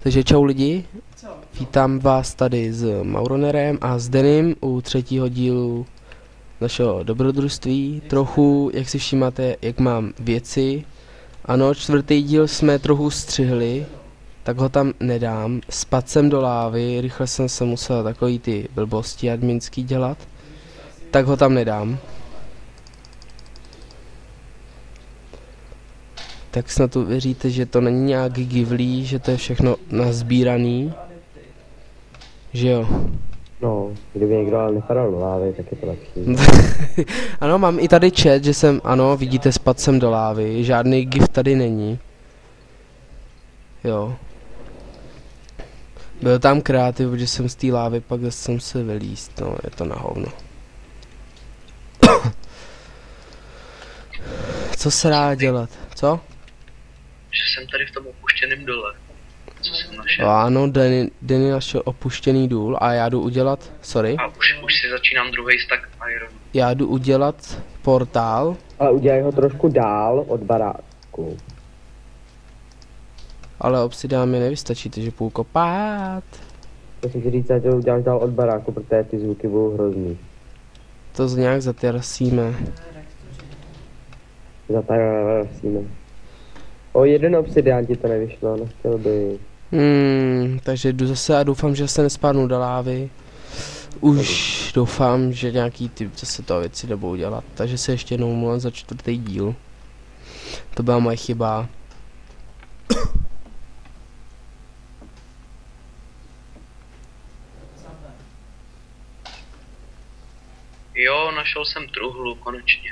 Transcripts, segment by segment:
Takže čau lidi, vítám vás tady s Mauronerem a s Denim u třetího dílu našeho dobrodružství. Trochu, jak si všímáte, jak mám věci. Ano, čtvrtý díl jsme trochu střihli, tak ho tam nedám. Spadl jsem do lávy, rychle jsem se musel takový ty blbosti adminský dělat, tak ho tam nedám. Tak snad uvěříte, že to není nějak givlí, že to je všechno nazbíraný. Že jo. No, kdyby někdo ale nepadal do lávy, tak je to lepší. Ano, mám i tady chat, že jsem, ano, vidíte, spadl jsem do lávy, žádný gif tady není. Jo. Byl tam kreativ, že jsem z té lávy, pak jsem se vylíst, no, je to na hovno. Co se dá dělat, co? Že jsem tady v tom opuštěném dole. Co jsem našel? Ano, Denny našel opuštěný důl a já jdu udělat, sorry. A už si začínám druhý stack iron. Já jdu udělat portál. Ale udělej ho trošku dál od baráku. Ale obsidian mi nevystačí, takže půl kopat. To jsem si říct, že to uděláš dál od baráku, protože ty zvuky budou hrozný. To nějak zaterasíme. Zatarasíme. O jeden obsidián ti to nevyšlo, nechtěl by. Takže jdu zase a doufám, že se nespadnu do lávy. Už doufám, že nějaký typ zase to věci nebudou dělat. Takže se ještě jednou omlouvám za čtvrtý díl. To byla moje chyba. Jo, našel jsem truhlu, konečně.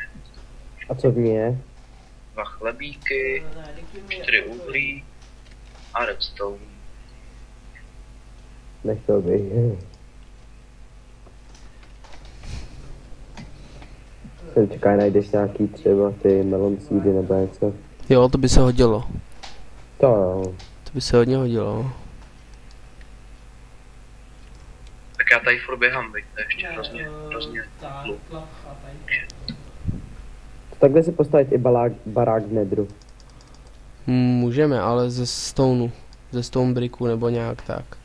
A co v ní je? 2 chlebíky, 4 uhlí a redstone. Nechtěl bych. Jsem čekaj, najdeš nějaký třeba ty melon seedy nebo něco. Jo, to by se hodilo. To jo. To by se hodně hodilo. Tak já tady furt běhám, veď, to je ještě hrozně dlouho. Takhle si postavit i barák v nedru. Můžeme, ale ze stoneu. Ze stone bricku nebo nějak tak.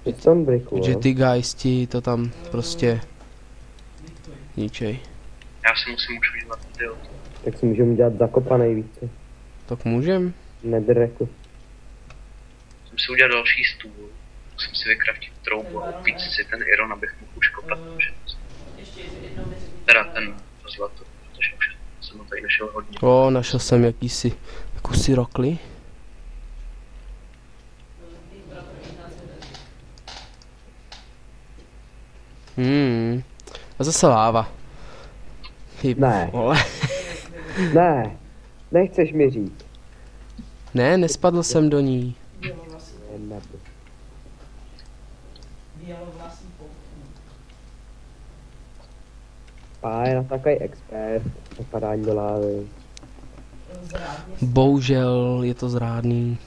I stone bricku, Že jo. ty gajsti to tam prostě ničej. Já si musím už udělat video. Tak si můžeme dělat zakopanej více. Tak můžem? Nether jako. Musím si udělat další stůl. Musím si vykraftit troubu a opít si ten iron, abych mohl už kopat všechno. Teda ten zlato, protože už jsem ho tady našel hodně. O, našel jsem jakýsi kusy rokly. A zase láva. Ne. Vole. Ne, nechceš mi říct. Ne, nespadl jsem do ní. Ne. Pá je na takový expert, na padání do lávy. Bohužel je to zrádný.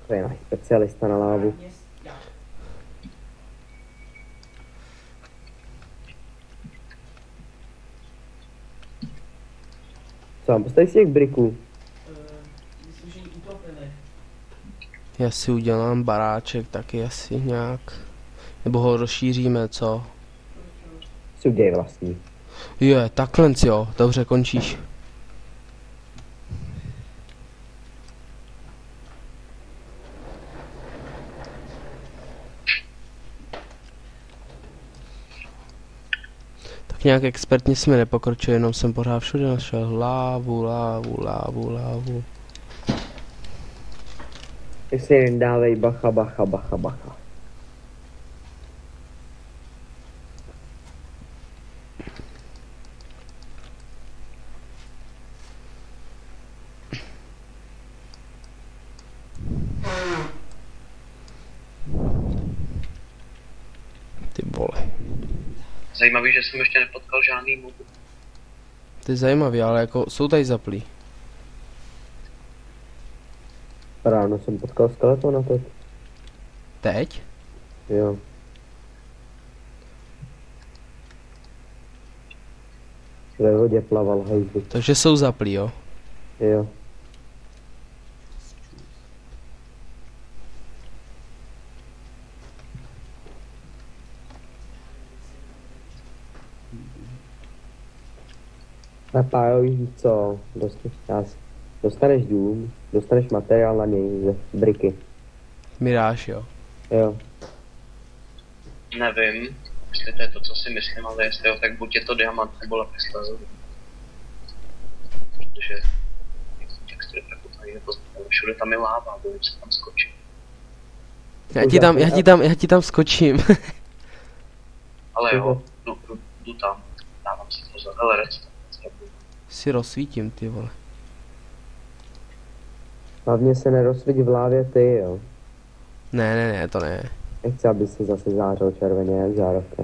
To je náš specialista na lávu. Co mám postavit si těch briků? Já si udělám baráček taky asi nějak. Nebo ho rozšíříme, co? Si udělej vlastní. Je, takhle jo, dobře, končíš. Tak nějak expertně jsme nepokročili, jenom jsem pořád všude našel lávu. Tak si jen dávej bacha. Ty vole. Zajímavý, že jsem ještě nepotkal žádný mob. To je zajímavý, ale jako jsou tady zaplí. Ráno jsem potkal skeletona teď. Teď? Jo. Ve vodě plaval hajzl. Takže jsou zaplí, jo? Jo. A Pájo, víš co, dostaneš dům, dostaneš materiál na něj, briky. Miráš, jo. Jo. Nevím, jestli to je to, co si myslím, ale jestli jo, tak buď je to diamant nebo lapis lazuli. Protože textury tak tady nepoznám, všude tam je láva, bojím se tam skočit. Já ti tam skočím. Ale jo, jdu tam, dávám si pozor, hele, redstone. Si rozsvítím, ty vole. Hlavně se nerozsvítí v lávě ty, jo. Ne, to ne. Nechci, aby se zase zářil červeně, jak žárovka.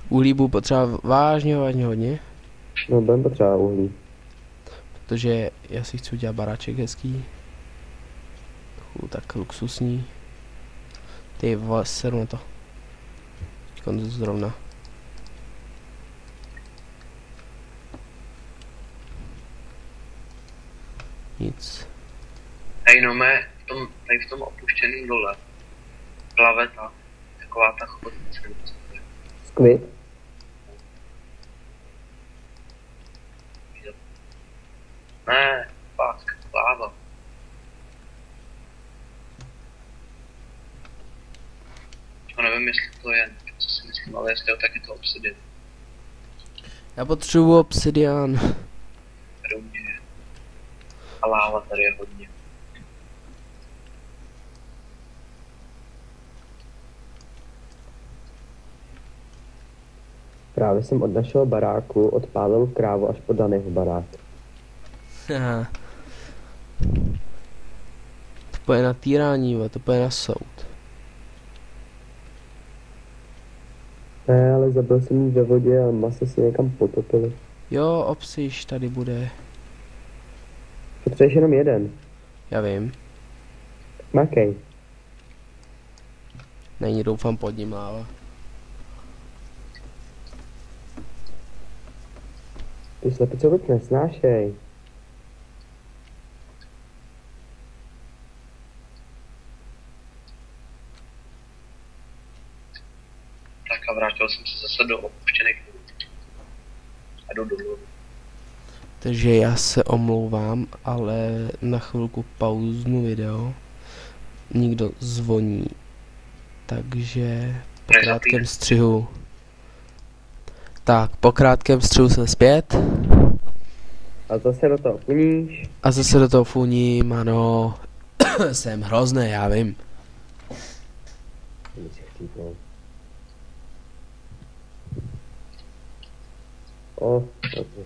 Uhlí budu potřeba vážně hodně. No, budeme potřeba uhlí. Protože já si chci udělat baráček hezký. Tak luxusní. Ty vole, seru na to. Konec zrovna. Nic. Hej, no mé, tady v tom opuštěném dole plave taková ta chodnice. Skvit? Ne, pak, láva. No nevím, jestli to je, co si myslím, ale jestli jo, tak je to obsidian. Já potřebuji obsidian. Tady u mě je. A láva tady je hodně. Právě jsem od našeho baráku odpálil krávu až po daného baráku. Aha. To půjde na týrání, to půjde na soud. Ne, ale zabil jsem jí ve vodě a masa se někam potopili. Jo, obsiš tady bude. Potřebuješ jenom jeden. Já vím. Makej. Není, doufám, pod ním láva. Ty slepice vůbec nesnášej. Tak a vrátil jsem se zase do opuštěných dům. A jdu dolů. Takže já se omlouvám, ale na chvilku pauznu video. Někdo zvoní. Takže po krátkém střihu. Tak, po krátkém střihu jsem zpět. A zase do toho funíš. A zase do toho funím, ano. Jsem hrozný, já vím. O, dobře.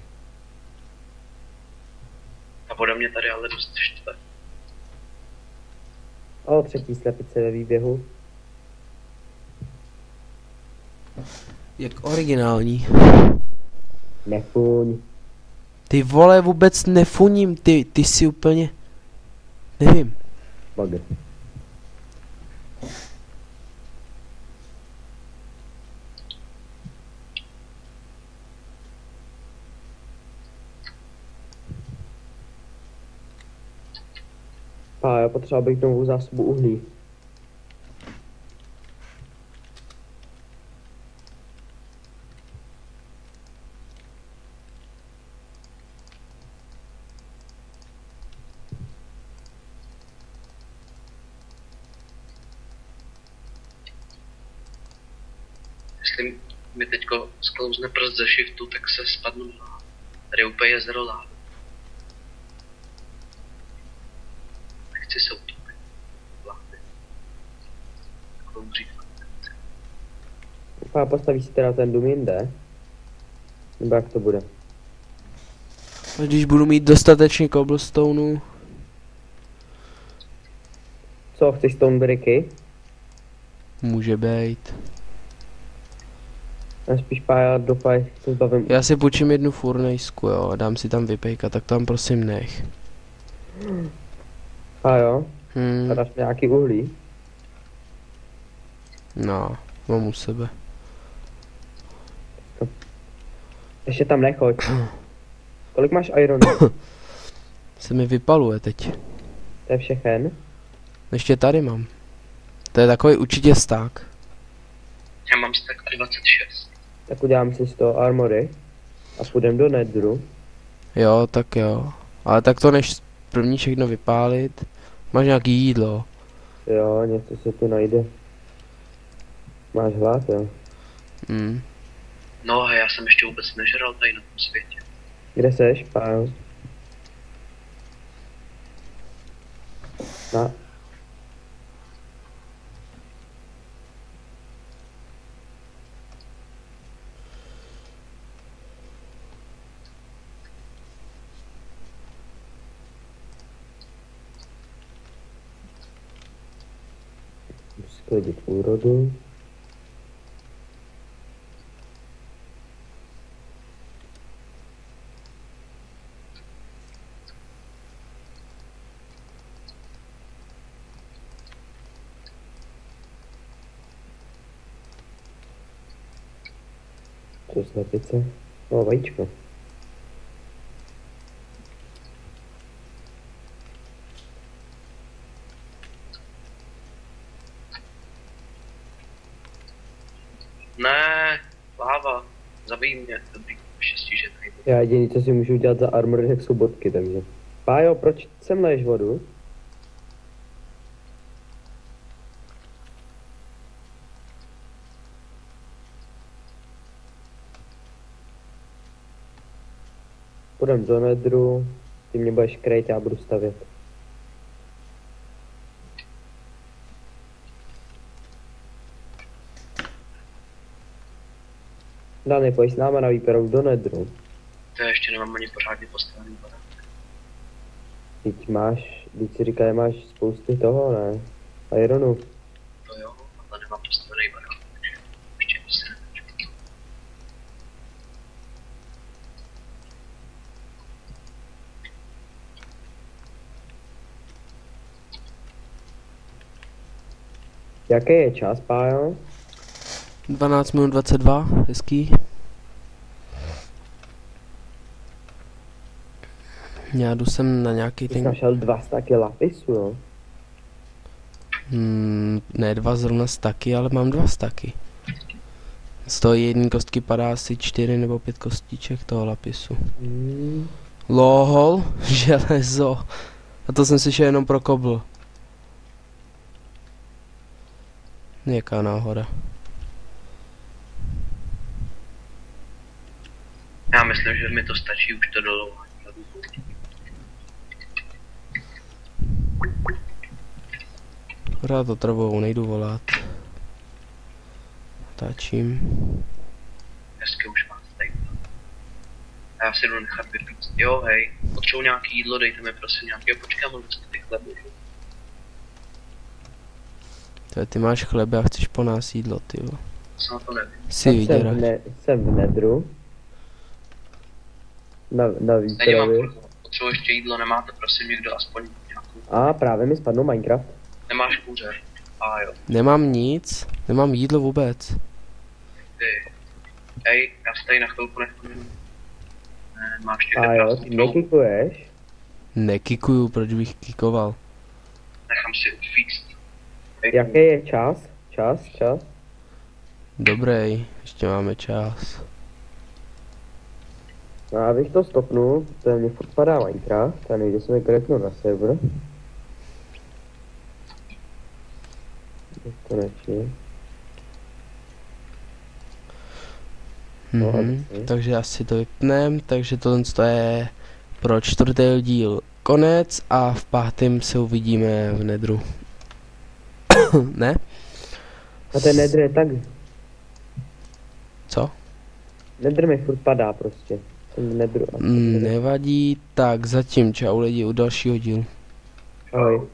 A pode mě tady ale dost štve. O, třetí slepice ve výběhu. Jak originální. Nefuň. Ty vole, vůbec nefuním, ty si úplně... Nevím. Bagr. A já potřeba bych novou zásobu uhlí. Jestli mi teďko sklouzne prst ze shiftu, tak se spadnu na lávu. Tady je úplně jezero lávy. Nechci se utopit. Lávy. Takovou říkám. A postavíš si teda ten dům jinde? Nebo jak to bude? A když budu mít dostatečně cobblestoneu. Co, chceš stone bricky? Může být. A spíš Pája dopaj, se zbavím. Já si půjčím jednu furnejsku, jo, a dám si tam vypejka, tak tam prosím nech. A jo? A Hmm, dáš mi nějaký uhlí? no, mám u sebe. Ještě tam nechoď. Kolik máš ironu? Se mi vypaluje teď. To je všechen? Ještě tady mám. To je takový určitě sták. Já mám stack 26. Tak udělám si z toho armory a půjdem do Nedru. Jo, tak jo. Ale tak to než první všechno vypálit. Máš nějaký jídlo? Jo, něco se tu najde. Máš hlad, jo? No a já jsem ještě vůbec nežral tady na tom světě. Kde seš, Pájo? Na. Sklidit úrodu. Co slepice? No, vajíčko. Ne, láva, zabij mě, dobrý, štěstí, že nejdu. Já jediný, co si můžu udělat za armor, tak jsou bodky, takže. Pájo, proč sem leješ vodu? Půjdem do Nedru, ty mě budeš krejt, já budu stavět. Dany, pojď s náma na výpravu do Nedru. To já ještě nemám ani pořádně postavený barák. Teď si říká, máš spousty toho, ne? Ironu. To jo, ale nemám postavený barák, takže ještě se nepočkej. Jaký je čas, Pájo? 12 minut 22, hezký. Já jdu sem na nějaký Ty jsi ten... našel 2 staky lapisu, jo? Ne 2 zrovna staky, ale mám 2 staky. Z toho jedné kostky padá asi 4 nebo 5 kostiček toho lapisu. Lol, železo. A to jsem si šel jenom pro kobl. Jaká náhoda. Já myslím, že mi to stačí už to dolů. Pořád to trvou, nejdu volat. Táčím. Hezky už máte tady. A já si jdu nechat vypít. Jo, hej, potřebuji nějaký jídlo, dejte mi prosím nějaký. Počkám, mám ty chleby. Ty máš chleby a chceš po nás jídlo, tyjo. Co na to nevím. Si vyděraš. Jsem v Nedru. Na Nemám výpravě. potřebuji ještě jídlo, nemáte prosím někdo aspoň nějakou. A právě mi spadnul Minecraft. Nemáš kůře. A jo. Nemám nic, nemám jídlo vůbec. Ty. Hej, já se tady na chvilku nechám. Ne, máš A někde jo, prázdný troub. nekikuješ? Nekikuju, proč bych kikoval. Nechám si utíct. Jaký je čas? Čas? Dobrý, ještě máme čas. No abych to stopnul, to mě furt padá Minecraft a nejde se mi kliknout na server. Konečně. No, dobře. Takže asi to vypnem, takže tohle je pro 4. díl konec a v 5. se uvidíme v Nedru. Ne? A ten Nether je tak... Co? Nether mi furt padá prostě. Jsem v Nedru. Nevadí, tak zatím čau lidi u dalšího dílu. Ahoj.